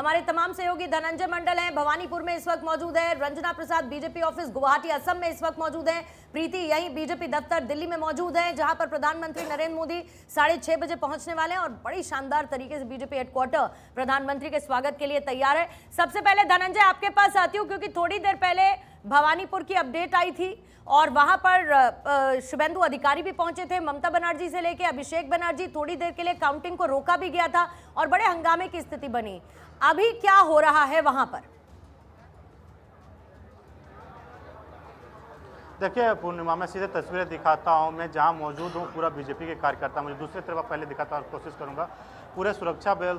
हमारे तमाम सहयोगी धनंजय मंडल हैं, भवानीपुर में इस वक्त मौजूद है। रंजना प्रसाद बीजेपी ऑफिस गुवाहाटी असम में इस वक्त मौजूद हैं। प्रीति यही बीजेपी दफ्तर दिल्ली में मौजूद है, जहां पर प्रधानमंत्री नरेंद्र मोदी 6:30 बजे पहुंचने वाले हैं और बड़ी शानदार तरीके से बीजेपी हेडक्वार्टर प्रधानमंत्री के स्वागत के लिए तैयार है। सबसे पहले धनंजय आपके पास आती हूँ, क्योंकि थोड़ी देर पहले भवानीपुर की अपडेट आई थी और वहां पर शुभेंदु अधिकारी भी पहुंचे थे। ममता बनर्जी से लेकर अभिषेक बनर्जी, थोड़ी देर के लिए काउंटिंग को रोका भी गया था और बड़े हंगामे की स्थिति बनी। अभी क्या हो रहा है वहां पर? देखिए पूर्णिमा, मैं सीधे तस्वीरें दिखाता हूं। मैं जहां मौजूद हूं पूरा बीजेपी के कार्यकर्ता, मुझे दूसरी तरफ पहले दिखाता हूं, कोशिश करूंगा। पूरे सुरक्षा बल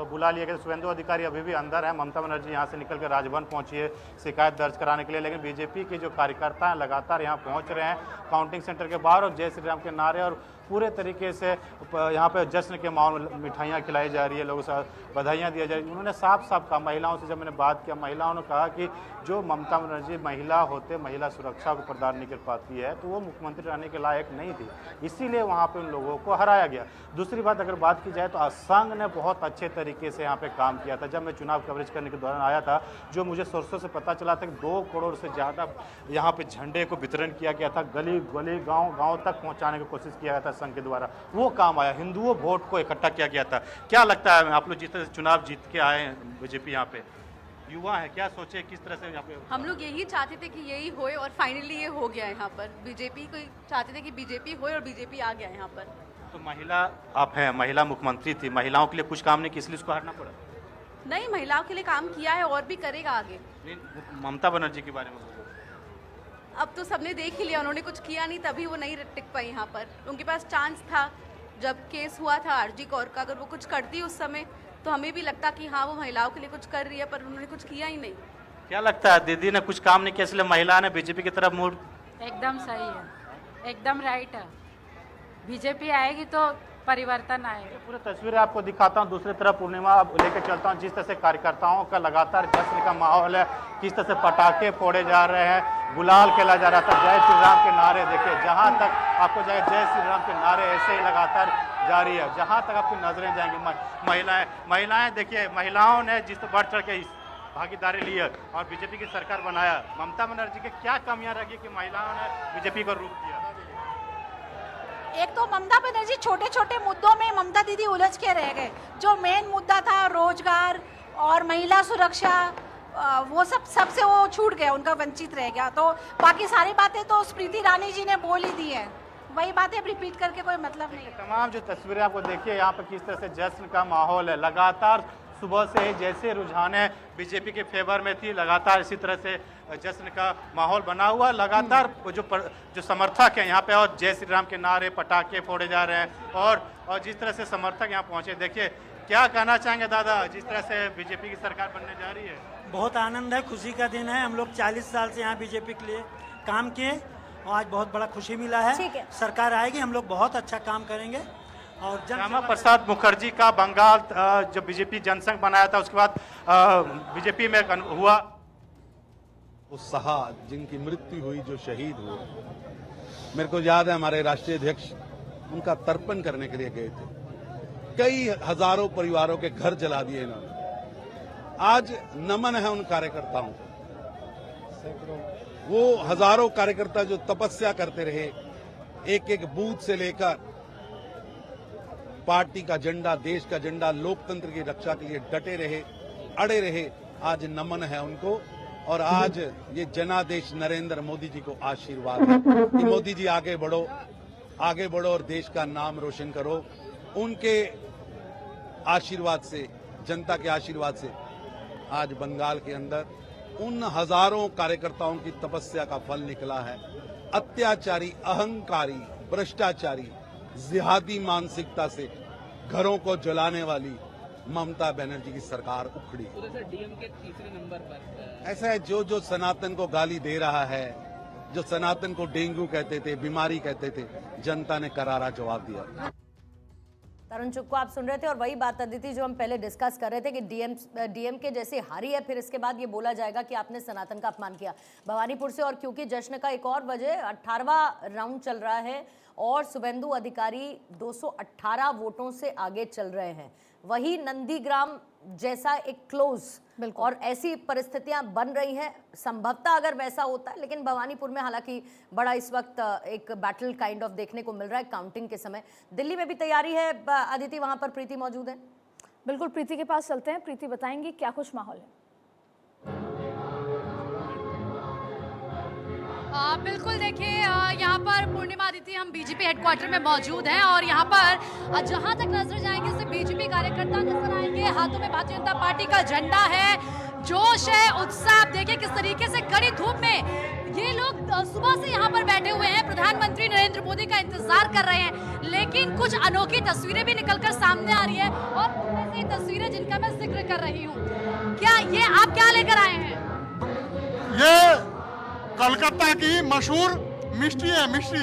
बुला लिया गया। शुभेंदु अधिकारी अभी भी अंदर है। ममता बनर्जी यहां से निकल कर राजभवन पहुंची है शिकायत दर्ज कराने के लिए, लेकिन बीजेपी के जो कार्यकर्ता हैं लगातार यहां पहुंच रहे हैं काउंटिंग सेंटर के बाहर, और जय श्री राम के नारे और पूरे तरीके से यहाँ पे जश्न के माहौल, मिठाइयाँ खिलाई जा रही है, लोगों से बधाइयाँ दी जा रही है। उन्होंने साफ साफ कहा, महिलाओं से जब मैंने बात किया, महिलाओं ने कहा कि जो ममता बनर्जी महिला होते महिला सुरक्षा को प्रदान नहीं कर पाती है, तो वो मुख्यमंत्री रहने के लायक नहीं थी, इसीलिए वहाँ पे उन लोगों को हराया गया। दूसरी बात अगर बात की जाए तो संघ ने बहुत अच्छे तरीके से यहाँ पे काम किया था। जब मैं चुनाव कवरेज करने के दौरान आया था, जो मुझे सोर्सों से पता चला था कि 2 करोड़ से ज़्यादा यहाँ पे झंडे को वितरण किया गया था, गली गली गाँव तक पहुँचाने की कोशिश किया गया था संघ के द्वारा, वो काम आया। हिंदुओं वोट को इकट्ठा किया गया था। क्या लगता है, आप लोग जिस तरह से चुनाव जीत के आए हैं, बीजेपी यहाँ पे युवा है, क्या सोचे किस तरह से यहाँ पे? हम लोग यही चाहते थे कि यही होए और फाइनली ये हो गया है। यहाँ पर बीजेपी को चाहते थे कि बीजेपी होए और बीजेपी आ गया है यहाँ पर। तो महिला आप हैं, महिला मुख्यमंत्री थी, महिलाओं के लिए कुछ काम नहीं किया, इसलिए उसको हटना पड़ा? नहीं, महिलाओं के लिए काम किया है और भी करेगा आगे। ममता बनर्जी के बारे में अब तो सबने देख ही लिया, उन्होंने कुछ किया नहीं, तभी वो नहीं टिक पाई यहाँ पर। उनके पास चांस था, जब केस हुआ था आरजी कौर का, अगर वो कुछ करती उस समय तो हमें भी लगता कि हाँ वो महिलाओं के लिए कुछ कर रही है, पर उन्होंने कुछ किया ही नहीं। क्या लगता है, दीदी ने कुछ काम नहीं किया इसलिए महिला ने बीजेपी की तरफ मुड़? एकदम सही है, एकदम राइट है। बीजेपी आएगी तो परिवर्तन आएगा। पूरी तस्वीरें आपको दिखाता हूँ। दूसरी तरफ पूर्णिमा अब लेकर चलता हूँ, जिस तरह से कार्यकर्ताओं का लगातार जश्न का माहौल है, किस तरह से पटाखे फोड़े जा रहे हैं, गुलाल खेला जा रहा था, जय श्री राम के नारे। देखिए जहाँ तक आपको जाए, जय श्री राम के नारे ऐसे ही लगातार जारी है, जहाँ तक आपकी नजरें जाएंगी। महिलाएं देखिए, महिलाओं ने जिस बढ़ चढ़ के भागीदारी ली है और बीजेपी की सरकार बनाया। ममता बनर्जी के क्या कमियां रही कि महिलाओं ने बीजेपी को रूप दिया? एक तो ममता बनर्जी छोटे छोटे मुद्दों में ममता दीदी उलझ के रह गए। जो मेन मुद्दा था रोजगार और महिला सुरक्षा, वो सबसे वो छूट गया, उनका वंचित रह गया। तो बाकी सारी बातें तो स्मृति ईरानी जी ने बोल ही दी है, वही बातें रिपीट करके कोई मतलब नहीं। तमाम जो तस्वीरें आपको देखिए यहाँ पर किस तरह से जश्न का माहौल है। लगातार सुबह से जैसे रुझाने बीजेपी के फेवर में थी, लगातार इसी तरह से जश्न का माहौल बना हुआ। लगातार जो समर्थक हैं यहाँ पे, और जय श्री राम के नारे, पटाखे फोड़े जा रहे हैं, और जिस तरह से समर्थक यहाँ पहुंचे, देखिए क्या कहना चाहेंगे दादा, जिस तरह से बीजेपी की सरकार बनने जा रही है? बहुत आनंद है, खुशी का दिन है। हम लोग 40 साल से यहाँ बीजेपी के लिए काम किए और आज बहुत बड़ा खुशी मिला है। सरकार आएगी, हम लोग बहुत अच्छा काम करेंगे। और श्यामा प्रसाद मुखर्जी का बंगाल जब बीजेपी जनसंघ बनाया था, उसके बाद बीजेपी में हुआ वो सहा, जिनकी मृत्यु हुई, जो शहीद हुए, मेरे को याद है हमारे राष्ट्रीय अध्यक्ष उनका तर्पण करने के लिए गए थे। कई हजारों परिवारों के घर जला दिए इन्होंने। आज नमन है उन कार्यकर्ताओं को। वो हजारों कार्यकर्ता जो तपस्या करते रहे, एक एक बूथ से लेकर पार्टी का झंडा, देश का झंडा, लोकतंत्र की रक्षा के लिए डटे रहे, अड़े रहे, आज नमन है उनको। और आज ये जनादेश नरेंद्र मोदी जी को आशीर्वाद है कि मोदी जी आगे बढ़ो और देश का नाम रोशन करो। उनके आशीर्वाद से, जनता के आशीर्वाद से आज बंगाल के अंदर उन हजारों कार्यकर्ताओं की तपस्या का फल निकला है। अत्याचारी, अहंकारी, भ्रष्टाचारी, जिहादी मानसिकता से घरों को जलाने वाली ममता बनर्जी की सरकार उखड़ी। डीएम के तीसरे नंबर पर ऐसा है, जो सनातन को गाली दे रहा है, जो सनातन को डेंगू कहते थे, बीमारी कहते थे, जनता ने करारा जवाब दिया। तरुण चुग को आप सुन रहे थे, और वही बात अदिति जो हम पहले डिस्कस कर रहे थे कि डीएम के जैसे हारी है, फिर इसके बाद ये बोला जाएगा कि आपने सनातन का अपमान किया भवानीपुर से। और क्योंकि जश्न का एक और वजह 18वां राउंड चल रहा है और शुभेंदु अधिकारी 218 वोटों से आगे चल रहे हैं। वही नंदीग्राम जैसा एक क्लोज और ऐसी परिस्थितियां बन रही हैं। संभवतः अगर वैसा होता है, लेकिन भवानीपुर में हालांकि बड़ा इस वक्त एक बैटल काइंड ऑफ देखने को मिल रहा है काउंटिंग के समय। दिल्ली में भी तैयारी है अदिति, वहां पर प्रीति मौजूद है। बिल्कुल, प्रीति के पास चलते हैं। प्रीति बताएंगी क्या कुछ माहौल है। बिल्कुल, देखिए यहाँ पर पूर्णिमा अदिति, हम बीजेपी हेडक्वार्टर में मौजूद हैं और यहाँ पर जहाँ तक नजर जाएंगे सिर्फ बीजेपी कार्यकर्ता नजर आएंगे। हाथों में भारतीय जनता पार्टी का झंडा है, जोश है, उत्साह। आप देखिए किस तरीके से कड़ी धूप में ये लोग सुबह से यहाँ पर बैठे हुए हैं, प्रधानमंत्री नरेंद्र मोदी का इंतजार कर रहे हैं। लेकिन कुछ अनोखी तस्वीरें भी निकलकर सामने आ रही है और उनमें से तस्वीरें जिनका मैं जिक्र कर रही हूँ। क्या ये आप क्या लेकर आए हैं? ये कलकत्ता की मशहूर मिष्टी है, मिष्टी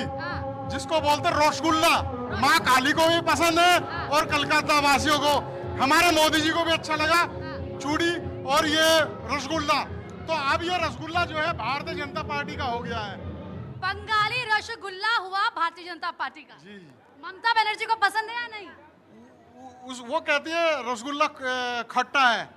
जिसको बोलते हैं रसगुल्ला। माँ काली को भी पसंद है और कलकत्ता वासियों को, हमारे मोदी जी को भी अच्छा लगा चूड़ी और ये रसगुल्ला। तो अब ये रसगुल्ला जो है भारतीय जनता पार्टी का हो गया है। बंगाली रसगुल्ला हुआ भारतीय जनता पार्टी का। जी। ममता बनर्जी को पसंद है या नहीं? वो कहती है रसगुल्ला खट्टा है।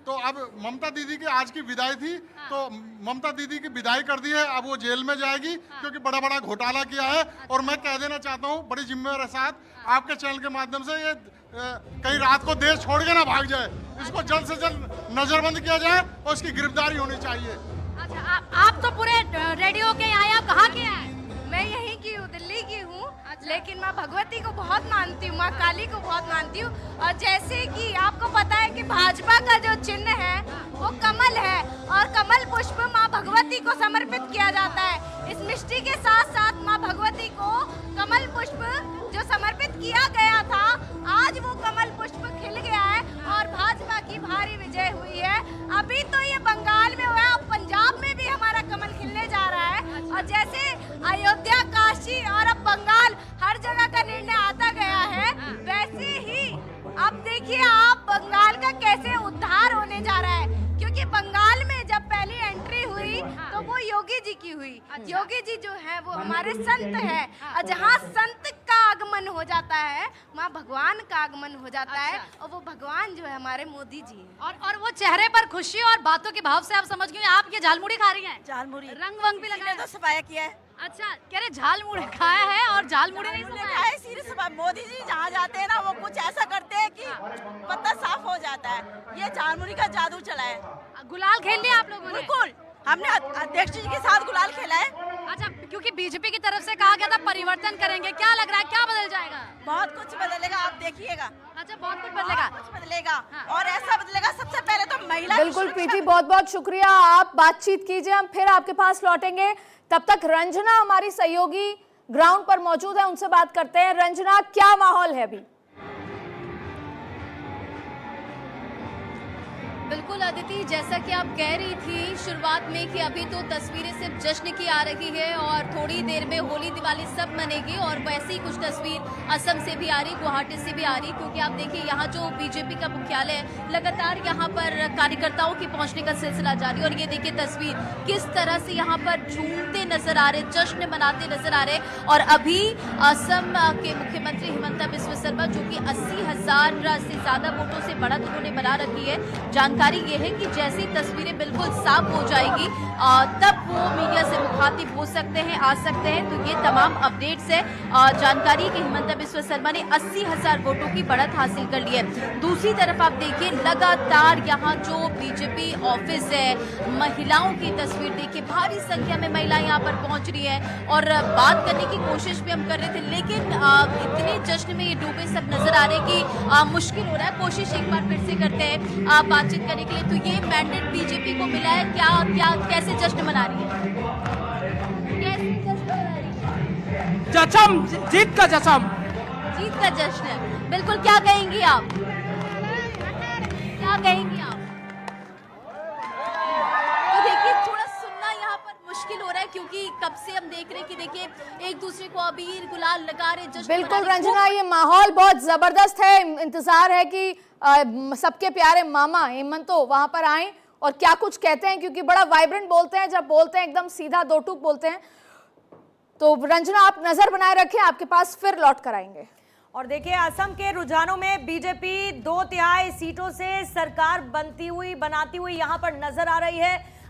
तो अब ममता दीदी की आज की विदाई थी, तो ममता दीदी की विदाई कर दी है। अब वो जेल में जाएगी क्योंकि बड़ा बड़ा घोटाला किया है। और मैं कह देना चाहता हूँ बड़ी जिम्मेदारी के साथ आपके चैनल के माध्यम से, ये कहीं रात को देश छोड़ के ना भाग जाए, इसको जल्द से जल्द नजरबंद किया जाए और इसकी गिरफ्तारी होनी चाहिए। अच्छा, आप तो पूरे रेडी होके आए, आप कहाँ के आए? मैं यहीं की हूँ, दिल्ली की हूँ। लेकिन माँ भगवती को बहुत मानती हूँ, माँ काली को बहुत मानती हूँ। और जैसे कि आपको पता है कि भाजपा का जो चिन्ह है वो कमल है और कमल पुष्प माँ भगवती को समर्पित किया जाता है। इस मिष्टी के साथ साथ माँ भगवती को कमल पुष्प जो समर्पित किया गया था, आज वो कमल पुष्प खिल गया है और भाजपा की भारी विजय हुई है। अभी तो ये बंगाल में हुआ है, अब पंजाब में भी हमारा कमल खिलने जा रहा है। और जैसे अयोध्या, काशी और अब बंगाल, हर जगह का निर्णय आता गया है, वैसे ही अब देखिए आप बंगाल का कैसे उद्धार होने जा रहा है। क्योंकि बंगाल में जब पहली एंट्री हुई तो वो योगी जी की हुई। योगी जी जो है वो हमारे संत है, और जहाँ संत का आगमन हो जाता है वहाँ भगवान का आगमन हो जाता है। और वो भगवान जो है हमारे मोदी जी है। और वो चेहरे पर खुशी और बातों के भाव से आप समझ गए आप ये झालमुड़ी खा रही हैं। झालमुड़ी रंग वंग भी लगाया तो सफाया किया है। अच्छा, कह रहे झालमुड़ी खाया है और झालमुड़ी नहीं खाया है। सीरियस मोदी जी जहाँ जाते हैं ना वो कुछ ऐसा करते हैं कि पत्ता साफ हो जाता है। ये झालमुड़ी का जादू चला है। गुलाल खेल लिया आप लोगों ने? बिल्कुल, हमने अध्यक्ष जी के साथ गुलाल खेला है। अच्छा, क्योंकि बीजेपी की तरफ से कहा गया था परिवर्तन करेंगे, क्या लग रहा है क्या बदल जाएगा? बहुत कुछ बदलेगा, आप देखिएगा। अच्छा, बहुत कुछ बदलेगा। कुछ बदलेगा और ऐसा बदलेगा। सबसे पहले तो महिला। बिल्कुल प्रीति, बहुत बहुत शुक्रिया। आप बातचीत कीजिए, हम फिर आपके पास लौटेंगे। तब तक रंजना हमारी सहयोगी ग्राउंड पर मौजूद है, उनसे बात करते हैं। रंजना, क्या माहौल है अभी? बिल्कुल अदिति, जैसा कि आप कह रही थी शुरुआत में कि अभी तो तस्वीरें सिर्फ जश्न की आ रही है और थोड़ी देर में होली दिवाली सब मनेगी। और वैसी कुछ तस्वीर असम से भी आ रही, गुवाहाटी से भी आ रही, क्योंकि आप देखिए यहाँ जो बीजेपी का मुख्यालय है, लगातार यहाँ पर कार्यकर्ताओं के पहुँचने का सिलसिला जारी है। और ये देखिए तस्वीर किस तरह से यहाँ पर झूमते नजर आ रहे, जश्न मनाते नजर आ रहे। और अभी असम के मुख्यमंत्री हिमंता बिस्वा शर्मा, जो कि 80,000 से ज्यादा वोटों से बढ़त उन्होंने बना रखी है। जानकारी ये है कि जैसी तस्वीरें बिल्कुल साफ हो जाएगी तब वो मीडिया से मुखातिब हो सकते हैं, आ सकते हैं। तो ये तमाम अपडेट्स है। जानकारी कि हिमंता बिस्वा शर्मा ने 80,000 वोटों की बढ़त हासिल कर ली है। दूसरी तरफ आप देखिए लगातार यहाँ जो बीजेपी ऑफिस है, महिलाओं की तस्वीर देखिए, भारी संख्या में महिलाएं यहाँ पर पहुंच रही है। और बात करने की कोशिश भी हम कर रहे थे, लेकिन इतने जश्न में ये डूबे सब नजर आ रहे कि मुश्किल हो रहा है। कोशिश एक बार फिर से करते हैं बातचीत करने के लिए। तो ये मैंडेट बीजेपी को मिला है, कैसे जश्न मना रही है? कैसे जश्न मना रही है? जश्न, जीत का जश्न। जीत का जश्न, बिल्कुल। क्या कहेंगी आप? क्या कहेंगी आप? तो देखिए थोड़ा सुनना यहाँ पर मुश्किल हो रहा है, क्योंकि कब से हम देख रहे हैं कि देखिए एक दूसरे को अबीर गुलाल लगा रहे, जश्न। बिल्कुल रंजना, ये माहौल बहुत जबरदस्त है। इंतजार है कि सबके प्यारे मामा हेमंतो वहां पर आए और क्या कुछ कहते हैं, क्योंकि बड़ा वाइब्रेंट बोलते हैं। जब बोलते हैं एकदम सीधा दो टूक बोलते हैं। तो रंजना, आप नजर बनाए रखें, आपके पास फिर लौट कर आएंगे। और देखिए असम के रुझानों में बीजेपी 2/3 सीटों से सरकार बनाती हुई यहां पर नजर आ रही है।